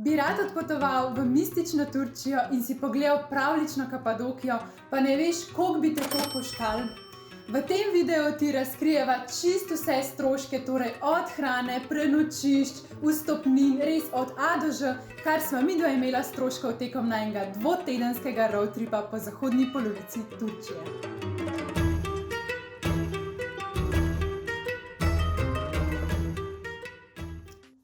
Bi rad odpotoval v mistično Turčijo in si pogledal pravljično Kapadokijo, pa ne veš, koliko bi te to koštalo? V tem videu ti razkrijeva čisto vse stroške, torej od hrane, prenočišč, vstopnin, res od A do Ž, kar sva midva imela stroškov tekom najnega dvotedenskega roadtripa po zahodni polovici Turčije.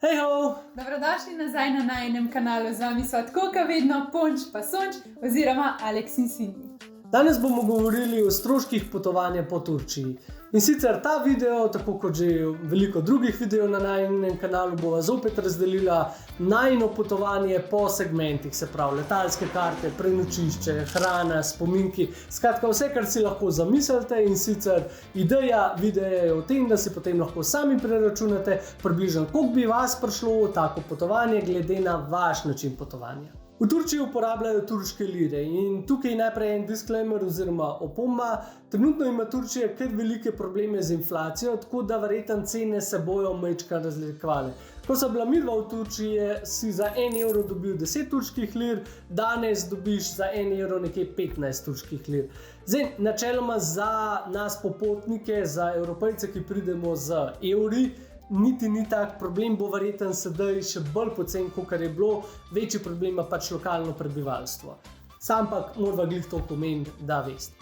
Hejho! Dobrodošli nazaj na najinem kanalu, z vami sva tako kot vedno Ponč pa Sonč oziroma Aleks in Cindy. Danes bomo govorili o stroških potovanja po Turčiji. In sicer ta video, tako kot že veliko drugih videov na najinem kanalu, bova zopet razdelila najino potovanje po segmentih, se pravi letalske karte, prenočišče, hrana, spominki, skratka vse, kar si lahko zamislite. In sicer ideja videa je v tem, da si potem lahko sami preračunate približno, koliko bi vas prišlo v tako potovanje glede na vaš način potovanja. V Turčiji uporabljajo turške lire in tukaj najprej en disclaimer oziroma opomba. Trenutno ima Turčija kar velike probleme z inflacijo, tako da verjetno cene se bojo majčkeno razlikovale. Ko sem bila midva v Turčiji, si za 1 evro dobil 10 turških lir, danes dobiš za 1 evro nekje 15 turških lir. Zdaj, načeloma za nas popotnike, za Evropejce, ki pridemo z evri, niti ni tak problem, bo verjetno sedaj še bolj pocen, kot je bilo, večji problem ima pač lokalno prebivalstvo. Sam pa morava glih to pomeniti, da veste.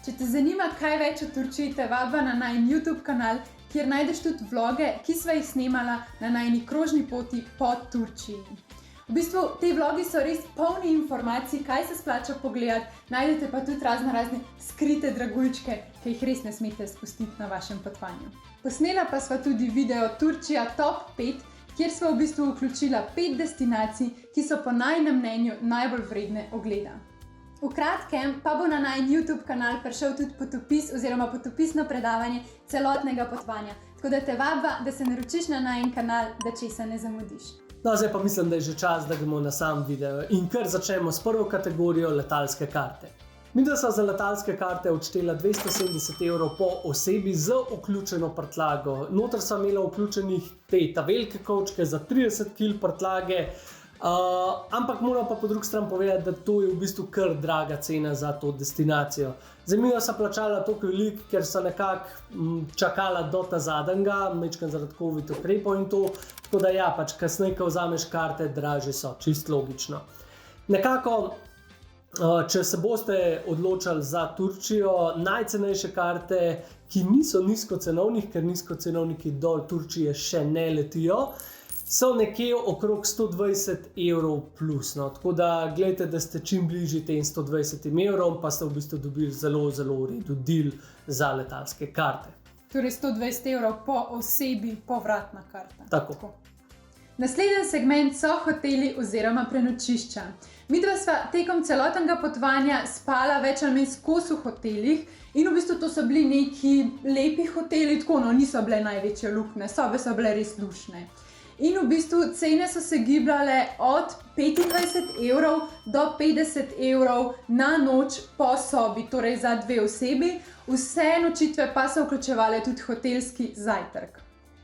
Če te zanima kaj več o Turčiji, te vabim na najin YouTube kanal, kjer najdeš tudi vloge, ki sva jih snemala na najini krožni poti po Turčiji. V bistvu, te vlogi so res polni informacij, kaj se splača pogledati, najdete pa tudi razne skrite dragulčke, ki jih res ne smete spustiti na vašem potovanju. Posnela pa sva tudi video Turčija Top 5, kjer sva v bistvu vključila 5 destinacij, ki so po najinem mnenju najbolj vredne ogleda. V kratkem pa bo na najin YouTube kanal prišel tudi potopis oziroma potopisno predavanje celotnega potovanja, tako da te vabva, da se naročiš na najin kanal, da česa ne zamudiš. No, zdaj pa mislim, da je že čas, da gremo na sam video in kar začnemo s prvo kategorijo letalske karte. Midva sva za letalske karte odštela 270 evrov po osebi z vključeno prtljago. Noter sva imela vključenih ta velike kovčke za 30 kg prtljage, ampak moram pa po drugi strani povedati, da to je v bistvu kar draga cena za to destinacijo. Zanimivo sva plačala toliko veliko, ker sva nekako čakala do ta zadnjega, majčkeno zaradi COVID ukrepov in to, tako da ja, pač kasneje, ko vzameš karte, dražje so, čisto logično. Nekako, če se boste odločali za Turčijo, najcenejše karte, ki niso nizkocenovnih, ker nizkocenovniki dol Turčije še ne letijo, so nekje okrog 120 evrov plus. No. Tako da gledajte, da ste čim bližji tem 120 evrom, pa ste v bistvu dobili zelo v redu deal za letalske karte. Torej 120 evrov po osebi, povratna karta. Tako. Naslednji segment so hoteli oziroma prenočišča. Midva sva tekom celotnega potovanja spala več ali manj skozi v hotelih in v bistvu to so bili neki lepi hoteli, tako niso bile največje luknje, sobe so bile res lušne. In v bistvu cene so se gibljale od 25 evrov do 50 evrov na noč po sobi, torej za 2 osebi. Vse nočitve pa so vključevale tudi hotelski zajtrk.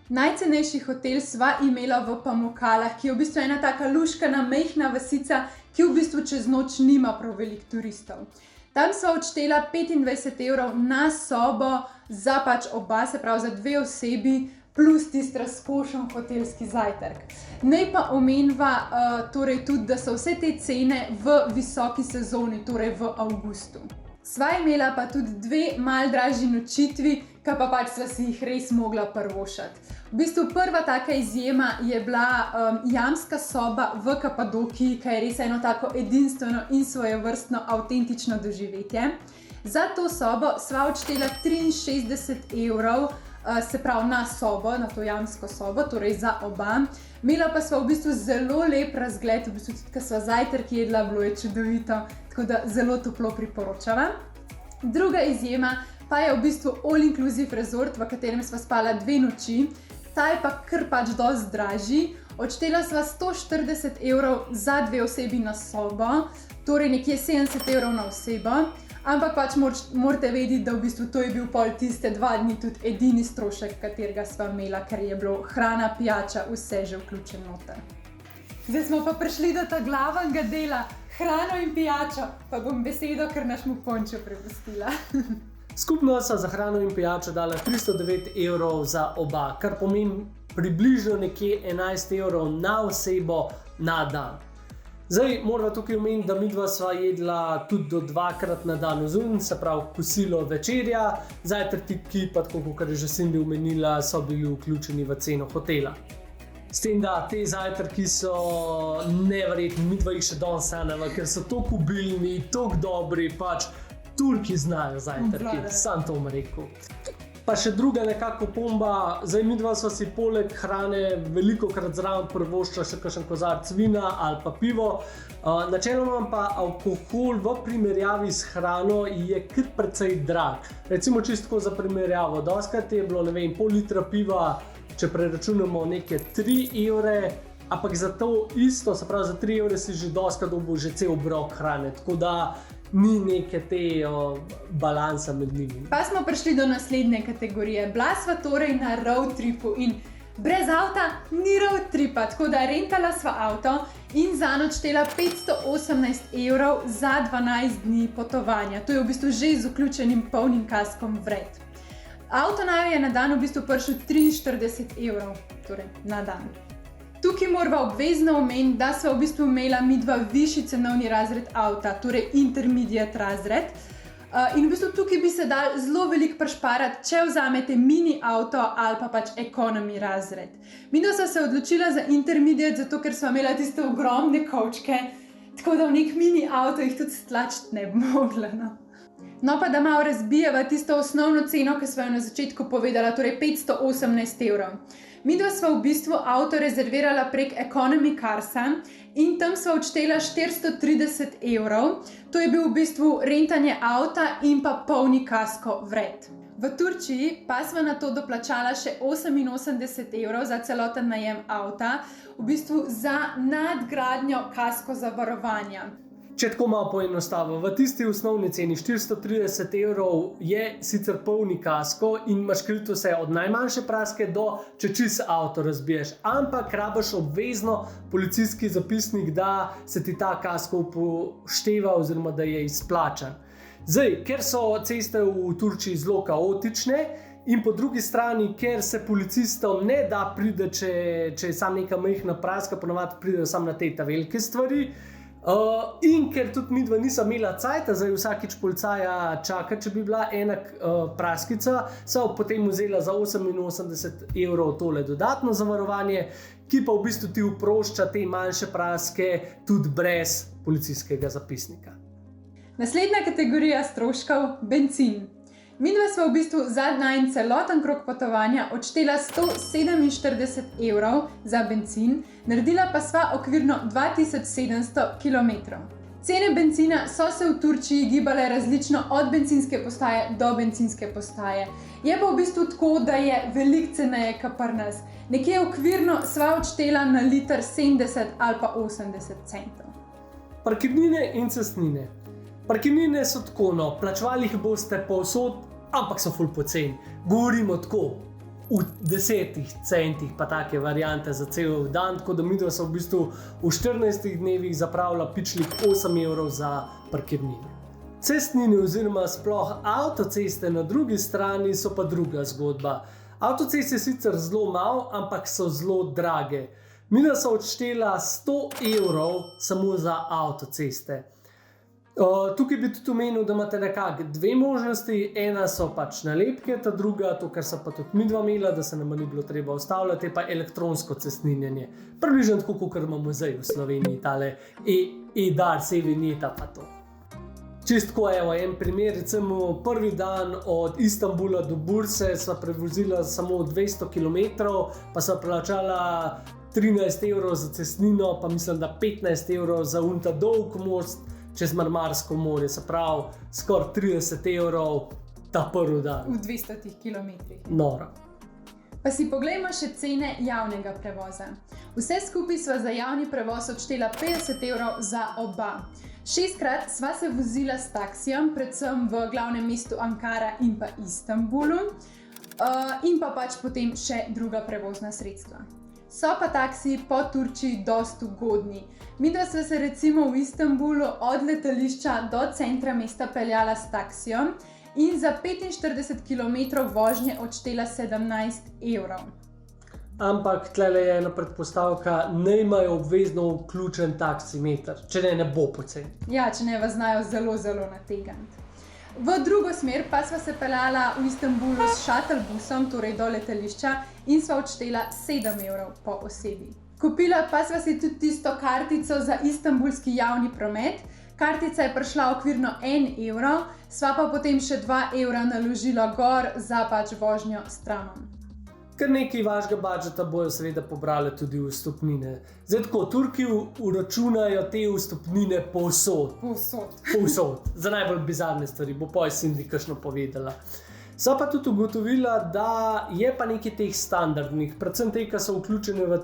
Najcenejši hotel sva imela v Pamukalah, ki je v bistvu ena taka luškana, majhna vasica, ki v bistvu čez noč nima prav veliko turistov. Tam sva odštela 25 evrov na sobo za pač oba, se pravi za 2 osebi, plus tisti razkošen hotelski zajtrk. Naj pa omenva torej tudi, da so vse te cene v visoki sezoni, torej v avgustu. Sva imela pa tudi 2 malo dražji nočitvi, ki pa pač sva si jih res mogla prvošati. V bistvu prva taka izjema je bila jamska soba v Kapadokiji, ki je res eno tako edinstveno in svojevrstno avtentično doživetje. Za to sobo sva odštela 63 evrov, se pravi na sobo, na to jamsko sobo, torej za oba. Imela pa sva v bistvu zelo lep razgled, v bistvu tudi, ko sva zajtrk jedla, bilo je čudovito, tako da zelo toplo priporočava. Druga izjema pa je v bistvu all-inclusive resort, v katerem sva spala 2 noči. Ta je pa kar pač dosti dražji. Odštela sva 140 evrov za 2 osebi na sobo, torej nekje 70 evrov na osebo. Ampak pač morate vedeti, da v bistvu to je bil pol tiste 2 dni tudi edini strošek, katerega sva imela, ker je bilo hrana, pijača, vse že vključeno noter. Zdaj smo pa prišli do ta glavnega dela, hrano in pijačo, pa bom besedo, ker našemu Ponču prepustila. Skupno so za hrano in pijačo dala 309 evrov za oba, kar pomeni približno nekje 11 evrov na osebo na dan. Zdaj moramo tukaj omeniti, da midva sva jedla tudi do 2krat na dan zunaj, se pravi kosilo, večerja, zajtrki pa, tako kot je že Cindy omenila, so bili vključeni v ceno hotela. S tem, da te zajtrki so neverjetni, midva jih še danes sanjava, ker so toliko obilni, toliko dobri, pač Turki znajo zajtrki, sam to bom rekel. Pa še druga nekako pomba, zdaj midva sva si poleg hrane velikokrat zraven privoščila še kakšen kozarec vina ali pa pivo. Načeloma pa alkohol v primerjavi s hrano je kar precej drag. Recimo čisto za primerjavo, dostakrat je bilo, ne vem, pol litra piva, če preračunamo neke 3 evre, ampak za to isto, se pravi za 3 evre si že dostakrat dobil že cel obrok hrane, tako da ni neke te balansa med njimi. Pa smo prišli do naslednje kategorije. Bila sva torej na road tripu in brez avta ni road tripa, tako da rentala sva avto in zanj odštela 518 evrov za 12 dni potovanja. To je v bistvu že z vključenim polnim kaskom vred. Avto naj je na dan v bistvu prišel 43 evrov, torej na dan. Tukaj morava obvezno omeniti, da sva v bistvu imela midva višji cenovni razred avta, torej intermediate razred. In v bistvu tukaj bi se dal zelo veliko prišparati, če vzamete mini avto ali pa pač economy razred. Midva sva se odločila za intermediate, zato ker sva imela tiste ogromne kovčke, tako da v nek mini avto jih tudi stlačiti ne bi mogla. No pa da malo razbijeva tisto osnovno ceno, ki sva jo na začetku povedala, torej 518 evrov. Midva sva v bistvu avto rezervirala prek Economy Carsa in tam sva odštela 430 evrov. To je bil v bistvu rentanje avta in pa polni kasko vred. V Turčiji pa sva na to doplačala še 88 evrov za celoten najem avta, v bistvu za nadgradnjo kasko zavarovanja. Če tako malo poenostavim, v tisti osnovni ceni 430 evrov je sicer polni kasko in imaš krito vse od najmanjše praske do, če čist avto razbiješ, ampak rabiš obvezno policijski zapisnik, da se ti ta kasko upošteva oziroma da je izplačan. Zdaj, ker so ceste v Turčiji zelo kaotične in po drugi strani, ker se policistom ne da pride, če je sam neka majhna praska, ponavadi pridejo samo na te velike stvari. In ker tudi midva nisva imela cajta, zdaj vsakič policaja čaka, če bi bila ena praskica, so potem vzela za 88 evrov tole dodatno zavarovanje, ki pa v bistvu ti oprošča te manjše praske tudi brez policijskega zapisnika. Naslednja kategorija stroškov, bencin. Midva sva v bistvu za najin celoten krog potovanja odštela 147 evrov za bencin, naredila pa sva okvirno 2700 km. Cene bencina so se v Turčiji gibale različno od bencinske postaje do bencinske postaje. Je pa v bistvu tako, da je veliko ceneje kot pri nas. Nekje okvirno sva odštela na liter 70 ali pa 80 centov. Parkirnine in cestnine. Parkirnine so tako, no, plačevali jih boste povsod, ampak so ful poceni. Govorimo tako, v 10 centih pa take variante za cel dan, tako da midva so v bistvu v 14 dnevih zapravila pičlih 8 evrov za parkirnine. Cestnine oziroma sploh avtoceste na drugi strani so pa druga zgodba. Avtoceste sicer zelo malo, ampak so zelo drage. Midva so odštela 100 evrov samo za avtoceste. Tukaj bi tudi omenil, da imate nekako dve možnosti. Ena so pač nalepke, ta druga, to kar so pa tudi midva imela, da se nam ni bilo treba ustavljati, je pa elektronsko cestninjenje. Približno tako, kot imamo zdaj v Sloveniji, tale e-Dars, e-vinjeta pa to. Čistko, evo, en primer, recimo prvi dan od Istanbula do Burse sva prevozila samo 200 km, pa sva plačala 13 evrov za cestnino, pa mislim, da 15 evrov za unta dolg most čez Marmarsko morje, se pravi skoraj 30 evrov ta prvi dan. V 200 km. Noro. Pa si poglejmo še cene javnega prevoza. Vse skupaj sva za javni prevoz odštela 50 evrov za oba. 6krat sva se vozila s taksijem, predvsem v glavnem mestu Ankara in pa Istanbulu, in pa pač potem še druga prevozna sredstva. So pa taksiji po Turčiji dosti ugodni. Midva sva se recimo v Istanbulu od letališča do centra mesta peljala s taksijem in za 45 km vožnje odštela 17 evrov. Ampak tlele je ena predpostavka, ne imajo obvezno vključen taksimeter, če ne bo poceni. Ja, če ne vas znajo zelo nategniti. V drugo smer pa sva se peljala v Istanbulu s shuttle busom, torej do letališča, in sva odštela 7 evrov po osebi. Kupila pa sva si tudi tisto kartico za istanbulski javni promet. Kartica je prišla okvirno 1 evro, sva pa potem še 2 evra naložila gor za vožnjo s tramom. Ker nekaj vašega budžeta bojo seveda pobrali tudi vstopnine. Zdaj tako, Turki uračunajo te vstopnine povsod. Za najbolj bizarne stvari, bo pa Cindy kakšno povedala. So pa tudi ugotovila, da je pa nekaj teh standardnih, predvsem te, ki so vključene v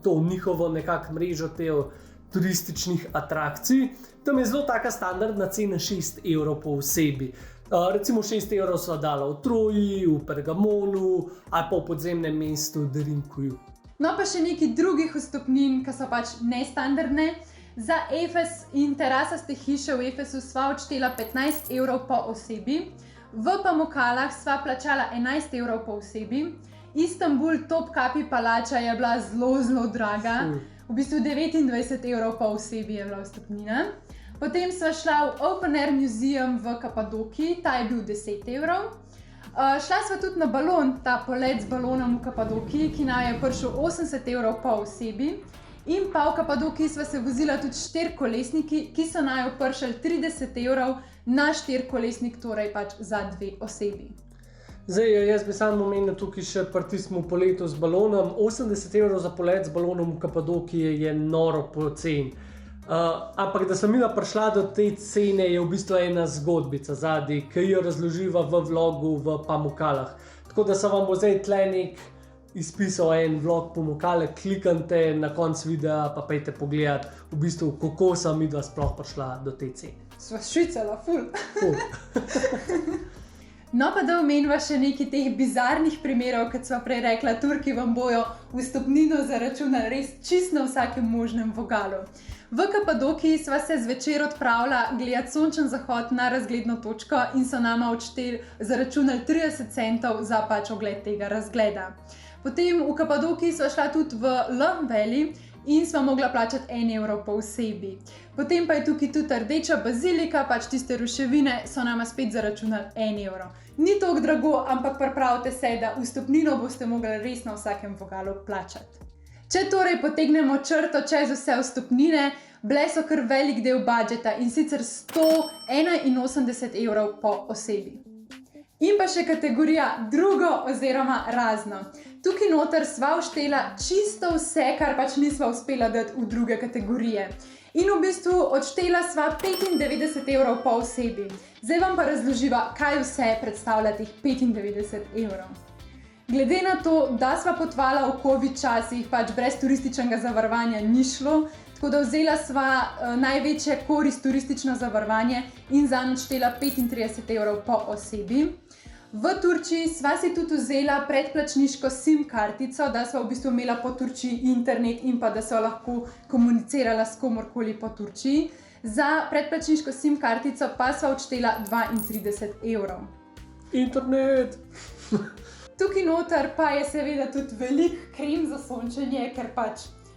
to njihovo nekako mrežo teh turističnih atrakcij. Tam je zelo taka standardna cena 6 evrov po osebi. Recimo 6 evrov so dala v Troji, v Pergamonu ali pa v podzemnem mestu Derinkuju. No pa še nekaj drugih vstopnin, ki so nestandardne. Za Efes in terasaste hiše v Efesu sva odštela 15 evrov po osebi, v Pamukalah sva plačala 11 evrov po osebi, Istanbul Topkapi palača je bila zelo draga, v bistvu 29 evrov po osebi je bila vstopnina. Potem sva šla v Open Air Museum v Kapadokiji, ta je bil 10 evrov. Šla sva tudi na balon, ta polet z balonom v Kapadokiji, ki nam je prišel 80 evrov po osebi. In pa v Kapadokiji sva se vozila tudi 4-kolesniki, ki so nam prišli 30 evrov na 4-kolesnik, torej za 2 osebi. Zdaj, jaz bi samo omenil tukaj še partismo poletu z balonom. 80 evrov za polet z balonom v Kapadokiji je noro poceni. Ampak da sem bila prišla do te cene, je v bistvu ena zgodbica zadaj, ki jo razloživa v vlogu v Pamukalah. Tako da sem vam bo zdaj tle nek izpisal en vlog Pamukale, kliknite na konc videa, pa pejte pogledat, v bistvu, kako sem midva sploh prišla do te cene. Sva švicala, ful. No pa da omenva še nekaj teh bizarnih primerov, kot sva prej rekla, Turki vam bojo vstopnino zaračunali res čisto na vsakem možnem vogalu. V Kapadokiji sva se zvečer odpravila gledat sončen zahod na razgledno točko in so nama zaračunali 30 centov za ogled tega razgleda. Potem v Kapadokiji sva šla tudi v Lom Valley in sva mogla plačati 1 evro po osebi. Potem pa je tukaj tudi Rdeča bazilika, tiste ruševine so nama spet zaračunali 1 evro. Ni toliko drago, ampak pripravite se, da vstopnino boste mogli res na vsakem vogalu plačati. Če torej potegnemo črto čez vse vstopnine, bile so kar velik del budžeta in sicer 181 evrov po osebi. In pa še kategorija drugo oziroma razno. Tukaj noter sva vštela čisto vse, kar nisva uspela dati v druge kategorije. In v bistvu odštela sva 95 evrov po osebi. Zdaj vam pa razloživa, kaj vse predstavlja teh 95 evrov. Glede na to, da sva potovala v COVID časih, brez turističnega zavarovanja ni šlo, tako da vzela sva največje korist turistično zavarovanje in zanj odštela 35 evrov po osebi. V Turčiji sva si tudi vzela predplačniško SIM kartico, da sva v bistvu imela po Turčiji internet in pa da sva lahko komunicirala s komorkoli po Turčiji. Za predplačniško SIM kartico pa sva odštela 32 evrov. Internet! Tukaj noter pa je seveda tudi velik krem za sončenje, ker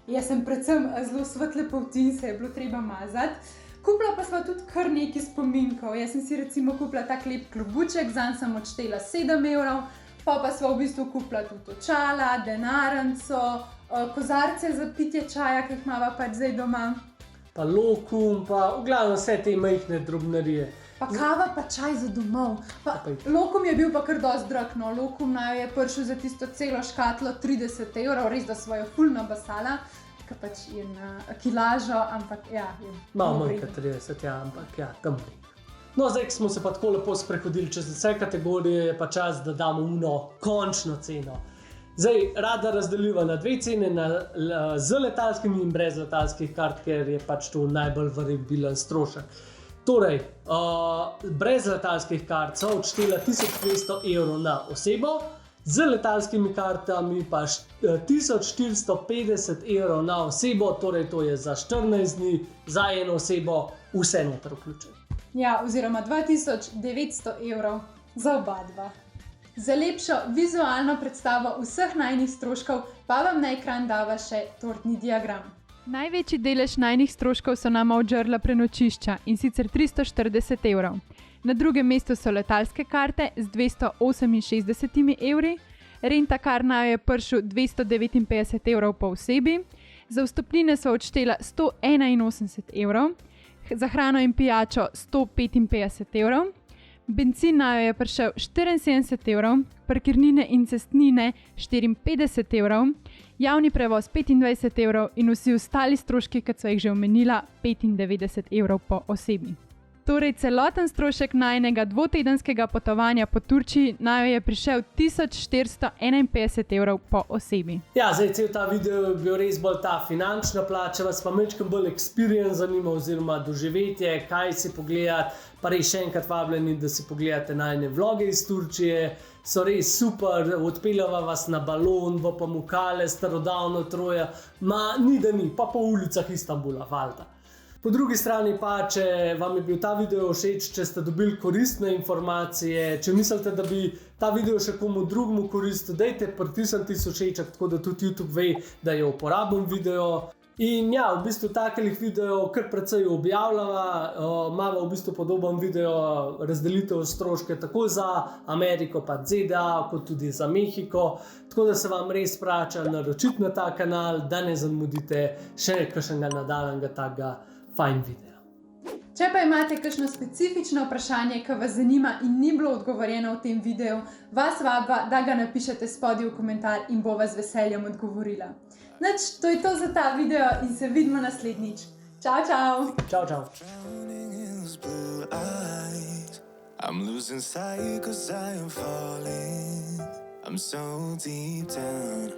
jaz sem predvsem zelo svetle polti in se je bilo treba mazati. Kupila pa sva tudi kar nekaj spominkov. Jaz sem si recimo kupila tak lep klobuček, zanj sem odštela 7 evrov, pa sva v bistvu kupila tudi očala, denarnico, kozarce za pitje čaja, ki jih imava zdaj doma. Pa lokum, pa v glavnem vse te majhne drobnarije. Pa kava pa čaj za domov. Lokum je bil pa kar dosti drag, no. Lokum naj je prišel za tisto celo škatlo 30 evrov, res da sva jo ful nabasala, ker je na kilažo, ampak ja. Malo manj kot 30, ja, ampak ja, tam. No, zdaj, ko smo se pa tako lepo sprehodili čez vse kategorije, je pa čas, da damo končno ceno. Zdaj, rada razdeljiva na dve cene, z letalskimi in brez letalskih kart, ker je to najbolj variabilen strošek. Torej, brez letalskih kart so odštela 1200 evrov na osebo, z letalskimi kartami pa 1450 evrov na osebo, torej to je za 14 dni, za eno osebo, vse noter vključeno. Ja, oziroma 2900 evrov za oba dva. Za lepšo vizualno predstavo vseh najnih stroškov pa vam na ekran dava še tortni diagram. Največji delež najnih stroškov so nama odžrla prenočišča, in sicer 340 evrov. Na drugem mestu so letalske karte z 268 evri, rentakar naju je prišel 259 evrov po osebi, za vstopnine so odštela 181 evrov, za hrano in pijačo 155 evrov, bencin naju je prišel 74 evrov, parkirnine in cestnine 54 evrov, javni prevoz 25 evrov in vsi ostali stroški, kot so jih že omenila, 95 evrov po osebi. Torej, celoten strošek najinega dvotedenskega potovanja po Turčiji naju je prišel 1451 evrov po osebi. Ja, zdaj cel ta video je bil res bolj ta finančna plat, če vas pa majčkeno bolj experience zanima oziroma doživetje, kaj si pogledati, pa res še enkrat vabljeni, da si pogledate najine vloge iz Turčije, so res super, odpeljava vas na balon, v Pamukkale, starodavno Trojo, ni da ni, pa po ulicah Istanbula, valjda. Po drugi strani pa, če vam je bil ta video všeč, če ste dobili koristne informacije, če mislite, da bi ta video še komu drugemu koristil, dajte pritisniti všeček, tako da tudi YouTube ve, da je uporaben video. In ja, v bistvu takih videov kar precej objavljava, imamo v bistvu podoben video razdelitev stroške tako za Ameriko pa ZDA, kot tudi za Mehiko, tako da se vam res splača naročiti na ta kanal, da ne zamudite še kakšnega nadaljnjega takega fajn video. Če pa imate kakšno specifično vprašanje, ki vas zanima in ni bilo odgovorjeno v tem videu, vas vabva, da ga napišete spodaj v komentar in bova z veseljem odgovorila. Nič, to je to za ta video in se vidimo naslednjič. Čau, čau! Čau, čau! I'm losing sight 'cause I am falling. I'm so deep down.